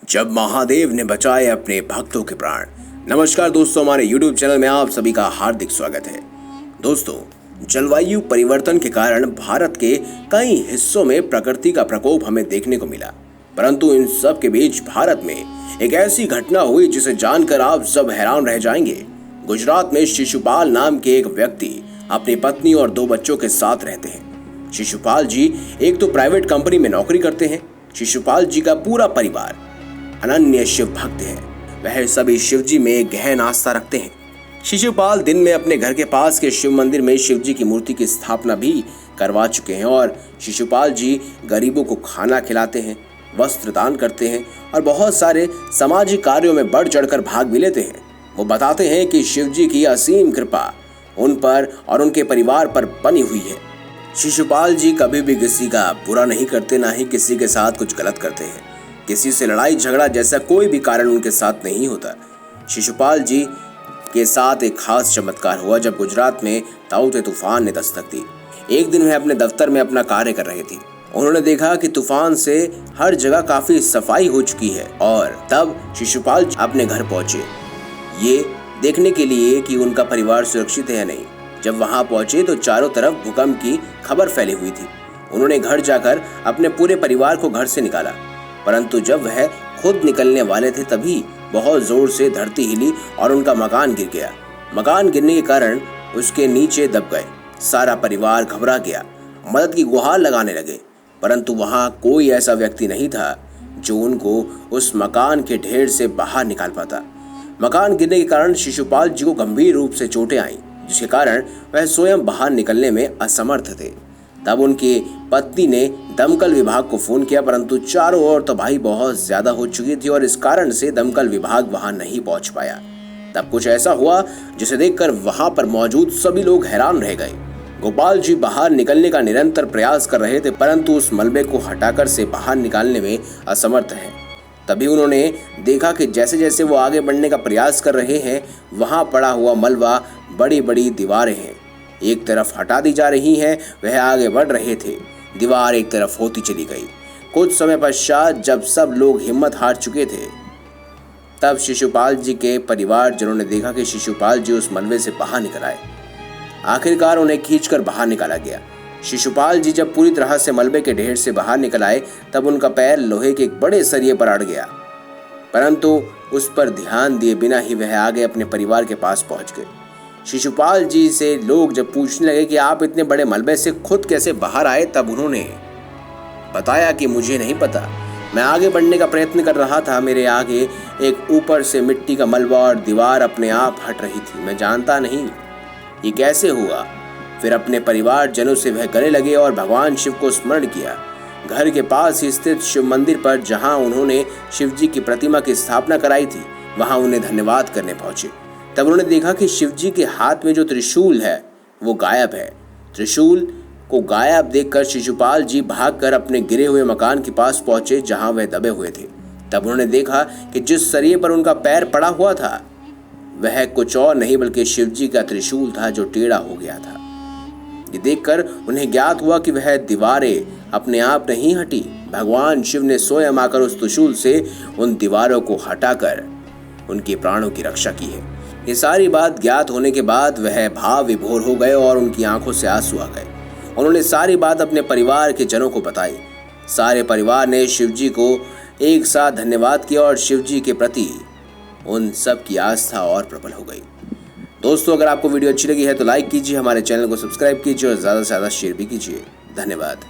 जब महादेव ने बचाए अपने भक्तों के प्राण। नमस्कार दोस्तों, हमारे YouTube चैनल में आप सभी का हार्दिक स्वागत है। दोस्तों, जलवायु परिवर्तन के कारण भारत के कई हिस्सों में प्रकृति का प्रकोप हमें देखने को मिला, परंतु इन सब के बीच भारत में एक ऐसी घटना हुई जिसे जानकर आप सब हैरान रह जाएंगे। गुजरात में शिशुपाल नाम के एक व्यक्ति अपनी पत्नी और 2 बच्चों के साथ रहते हैं। शिशुपाल जी एक तो प्राइवेट कंपनी में नौकरी करते हैं। शिशुपाल जी का पूरा परिवार अनन्य शिव भक्त है। वह सभी शिव जी में गहन आस्था रखते हैं। शिशुपाल दिन में अपने घर के पास के शिव मंदिर में शिव जी की मूर्ति की स्थापना भी करवा चुके हैं और शिशुपाल जी गरीबों को खाना खिलाते हैं, वस्त्र दान करते हैं और बहुत सारे सामाजिक कार्यों में बढ़ चढ़कर भाग भी लेते हैं। वो बताते हैं कि शिव जी की असीम कृपा उन पर और उनके परिवार पर बनी हुई है। शिशुपाल जी कभी भी किसी का बुरा नहीं करते, ना ही किसी के साथ कुछ गलत करते हैं। किसी से लड़ाई झगड़ा जैसा कोई भी कारण उनके साथ नहीं होता। शिशुपाल जी के साथ एक खास चमत्कार हुआ जब गुजरात में ताउते तूफान ने दस्तक दी। एक दिन वह अपने दफ्तर में अपना कार्य कर रहे थे। उन्होंने देखा कि तूफान से हर जगह काफी सफाई हो चुकी है और तब शिशुपाल अपने घर पहुंचे, ये देखने के लिए कि उनका परिवार सुरक्षित है या नहीं। जब वहां पहुंचे तो चारों तरफ भूकंप की खबर फैली हुई थी। उन्होंने घर जाकर अपने पूरे परिवार को घर से निकाला, परंतु जब वह खुद निकलने वाले थे तभी बहुत जोर से धरती हिली और उनका मकान गिर गया। मकान गिरने के कारण उसके नीचे दब गए। सारा परिवार घबरा गया, मदद की गुहार लगाने लगे, परंतु वहां कोई ऐसा व्यक्ति नहीं था जो उनको उस मकान के ढेर से बाहर निकाल पाता। मकान गिरने के कारण शिशुपाल जी को गंभीर रूप से चोटें आईं, जिसके कारण वह स्वयं बाहर निकलने में असमर्थ थे। तब उनकी पत्नी ने दमकल विभाग को फोन किया, परंतु चारों ओर तबाही बहुत ज्यादा हो चुकी थी और इस कारण से दमकल विभाग वहां नहीं पहुंच पाया। तब कुछ ऐसा हुआ जिसे देखकर वहां पर मौजूद सभी लोग हैरान रह गए। गोपाल जी बाहर निकलने का निरंतर प्रयास कर रहे थे, परंतु उस मलबे को हटाकर से बाहर निकालने में असमर्थ हैं। तभी उन्होंने देखा कि जैसे जैसे वो आगे बढ़ने का प्रयास कर रहे हैं, वहां पड़ा हुआ मलबा बड़ी बड़ी दीवारें हैं, एक तरफ हटा दी जा रही हैं। वह आगे बढ़ रहे थे, दीवार एक तरफ होती चली गई। कुछ समय पश्चात जब सब लोग हिम्मत हार चुके थे, तब शिशुपाल जी के परिवारजनों ने देखा कि शिशुपाल जी उस मलबे से बाहर निकल आए। आखिरकार उन्हें खींचकर बाहर निकाला गया। शिशुपाल जी जब पूरी तरह से मलबे के ढेर से बाहर निकल आए, तब उनका पैर लोहे के एक बड़े सरिये पर अड़ गया, परंतु उस पर ध्यान दिए बिना ही वह आगे अपने परिवार के पास पहुंच गए। शिशुपाल जी से लोग जब पूछने लगे कि आप इतने बड़े मलबे से खुद कैसे बाहर आए, तब उन्होंने बताया कि मुझे नहीं पता, मैं आगे बढ़ने का प्रयत्न कर रहा था। मेरे आगे एक ऊपर से मिट्टी का मलबा और दीवार अपने आप हट रही थी। मैं जानता नहीं ये कैसे हुआ। फिर अपने परिवार जनों से वह गले लगे और भगवान शिव को स्मरण किया। घर के पास ही स्थित शिव मंदिर पर जहां उन्होंने शिव जी की प्रतिमा की स्थापना कराई थी, वहां उन्हें धन्यवाद करने पहुंचे। तब उन्होंने देखा कि शिव जी के हाथ में जो त्रिशूल है वो गायब है। त्रिशूल को गायब देखकर शिशुपाल जी भागकर अपने गिरे हुए मकान के पास पहुंचे जहां वह दबे हुए थे। तब उन्होंने देखा कि जिस सरिये पर उनका पैर पड़ा हुआ था वह कुछ और नहीं बल्कि शिव जी का त्रिशूल था जो टेढ़ा हो गया था। ये देखकर उन्हें ज्ञात हुआ कि वह दीवारें अपने आप नहीं हटी, भगवान शिव ने स्वयं आकर उस त्रिशूल से उन दीवारों को हटाकर उनके प्राणों की रक्षा की है। ये सारी बात ज्ञात होने के बाद वह भाव विभोर हो गए और उनकी आंखों से आंसू आ गए। उन्होंने सारी बात अपने परिवार के जनों को बताई। सारे परिवार ने शिव जी को एक साथ धन्यवाद किया और शिव जी के प्रति उन सब की आस्था और प्रबल हो गई। दोस्तों, अगर आपको वीडियो अच्छी लगी है तो लाइक कीजिए, हमारे चैनल को सब्सक्राइब कीजिए और ज़्यादा से ज़्यादा शेयर भी कीजिए। धन्यवाद।